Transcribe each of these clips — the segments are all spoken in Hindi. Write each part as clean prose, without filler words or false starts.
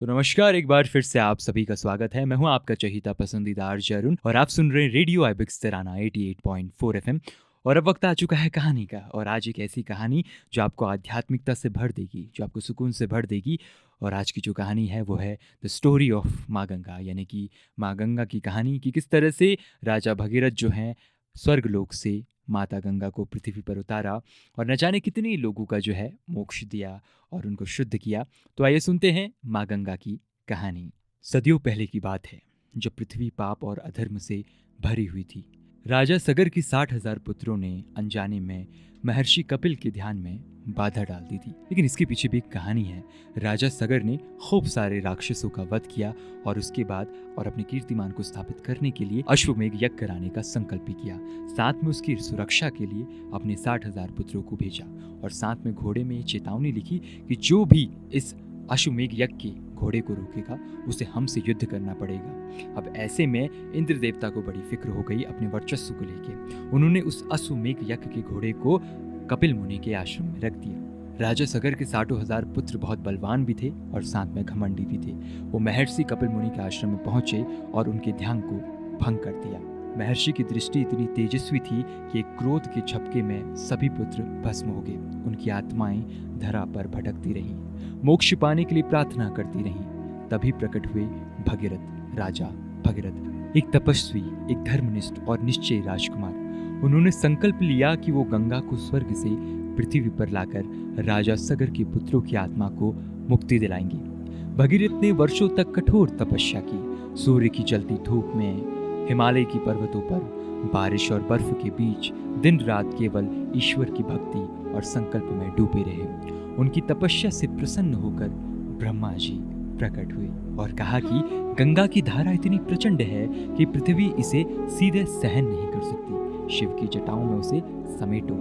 तो नमस्कार, एक बार फिर से आप सभी का स्वागत है। मैं हूं आपका चहीता पसंदीदा आरजे अरुण और आप सुन रहे हैं रेडियो आइबिक्स तिराना 88.4 एफएम। और अब वक्त आ चुका है कहानी का, और आज एक ऐसी कहानी जो आपको आध्यात्मिकता से भर देगी, जो आपको सुकून से भर देगी। और आज की जो कहानी है वो है द स्टोरी ऑफ माँ गंगा, यानी कि माँ गंगा की कहानी कि किस तरह से राजा भगीरथ जो हैं स्वर्गलोक से माता गंगा को पृथ्वी पर उतारा और न जाने कितने लोगों का जो है मोक्ष दिया और उनको शुद्ध किया। तो आइए सुनते हैं माँ गंगा की कहानी। सदियों पहले की बात है, जब पृथ्वी पाप और अधर्म से भरी हुई थी। राजा सगर की 60,000 पुत्रों ने अनजाने में महर्षि कपिल के ध्यान में बाधा डाल दी थी। लेकिन इसके पीछे भी एक कहानी है। राजा सगर ने खूब सारे राक्षसों का वध किया और उसके बाद और अपने कीर्तिमान को स्थापित करने के लिए अश्वमेघ यज्ञ कराने का संकल्प भी किया। साथ में उसकी सुरक्षा के लिए अपने 60,000 पुत्रों को भेजा और साथ में घोड़े में चेतावनी लिखी कि जो भी इस अश्वमेघ यज्ञ के घोड़े को रोकेगा उसे हमसे युद्ध करना पड़ेगा। अब ऐसे में इंद्र देवता को बड़ी फिक्र हो गई अपने वर्चस्व को लेकर। उन्होंने उस अश्वमेघ यज्ञ के घोड़े को कपिल मुनि के आश्रम में रख दिया। राजा सगर के 60,000 पुत्र बहुत बलवान भी थे और साथ में घमंडी भी थे। वो महर्षि कपिल मुनि के आश्रम में पहुंचे और उनके ध्यान को भंग कर दिया। महर्षि की दृष्टि इतनी तेजस्वी थी कि क्रोध के झपके में सभी पुत्र भस्म हो गए। उनकी आत्माएं धरा पर भटकती रहीं, मोक्ष पाने के लिए प्रार्थना करती रहीं। तभी प्रकट हुए भगीरथ, राजा भगीरथ, एक तपस्वी, एक धर्मनिष्ठ और निश्चयी राजकुमार। उन्होंने संकल्प लिया कि वो गंगा को स्वर्ग से पृथ्वी पर लाकर राजा सगर के पुत्रों की आत्मा को मुक्ति दिलाएंगे। भगीरथ ने वर्षों तक कठोर तपस्या की। सूर्य की जलती धूप में, हिमालय की पर्वतों पर, बारिश और बर्फ के बीच दिन रात केवल ईश्वर की भक्ति और संकल्प में डूबे रहे। उनकी तपस्या से प्रसन्न होकर ब्रह्मा जी प्रकट हुए और कहा कि गंगा की धारा इतनी प्रचंड है कि पृथ्वी इसे सीधे सहन नहीं कर सकती। शिव की जटाओं में उसे समेटो।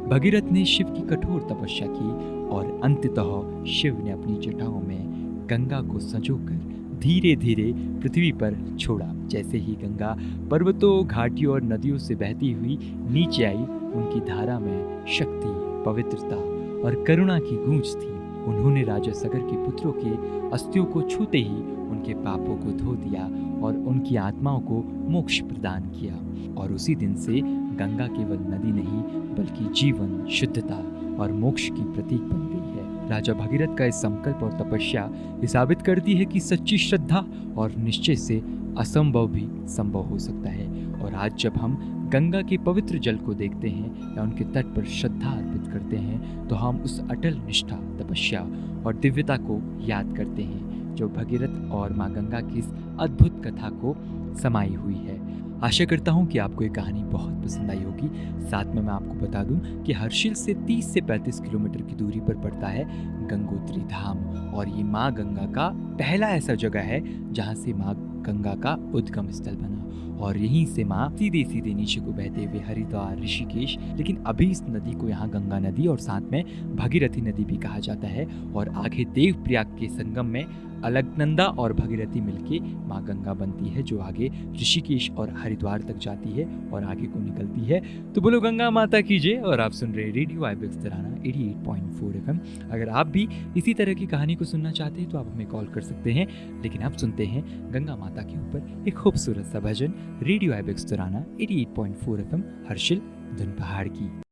भगीरथ ने शिव की कठोर तपस्या की और अंततः शिव ने अपनी जटाओं में गंगा को संजोकर धीरे धीरे पृथ्वी पर छोड़ा। जैसे ही गंगा पर्वतों, घाटियों और नदियों से बहती हुई नीचे आई, उनकी धारा में शक्ति, पवित्रता और करुणा की गूंज थी। उन्होंने राजा सगर के पुत्रों के अस्थियों को छूते ही उनके पापों को धो दिया और उनकी आत्माओं को मोक्ष प्रदान किया। और उसी दिन से गंगा केवल नदी नहीं बल्कि जीवन, शुद्धता और मोक्ष की प्रतीक बन गई है। राजा भगीरथ का इस संकल्प और तपस्या ये साबित करती है कि सच्ची श्रद्धा और निश्चय से असंभव भी संभव हो सकता है। और आज जब हम गंगा के पवित्र जल को देखते हैं या उनके तट पर श्रद्धा अर्पित करते हैं तो हम उस अटल निष्ठा, तपस्या और दिव्यता को याद करते हैं जो भगीरथ और माँ गंगा की इस अद्भुत कथा को समाई हुई है। आशा करता हूँ कि आपको ये कहानी बहुत पसंद आई होगी। साथ में मैं आपको बता दूं कि हर्षिल से 30 से 35 किलोमीटर की दूरी पर पड़ता है गंगोत्री धाम, और ये माँ गंगा का पहला ऐसा जगह है जहाँ से माँ गंगा का उद्गम स्थल बना। और यहीं से माँ सीधे सीधे नीचे को बहते हुए हरिद्वार, ऋषिकेश, लेकिन अभी इस नदी को यहाँ गंगा नदी और साथ में भगीरथी नदी भी कहा जाता है। और आगे देवप्रयाग के संगम में अलकनंदा और भगीरथी मिलके माँ गंगा बनती है, जो आगे ऋषिकेश और हरिद्वार तक जाती है और आगे को निकलती है। तो बोलो गंगा माता की जय। और आप सुन रहे रेडियो आइबिक्स तिराना 88.4 एफएम। अगर आप भी इसी तरह की कहानी को सुनना चाहते हैं तो आप हमें कॉल कर सकते हैं। लेकिन आप सुनते हैं गंगा माता के ऊपर एक खूबसूरत सा भजन, रेडियो आइबिक्स तिराना 88.4 एफएम, हर्षिल धुन पहाड़ की।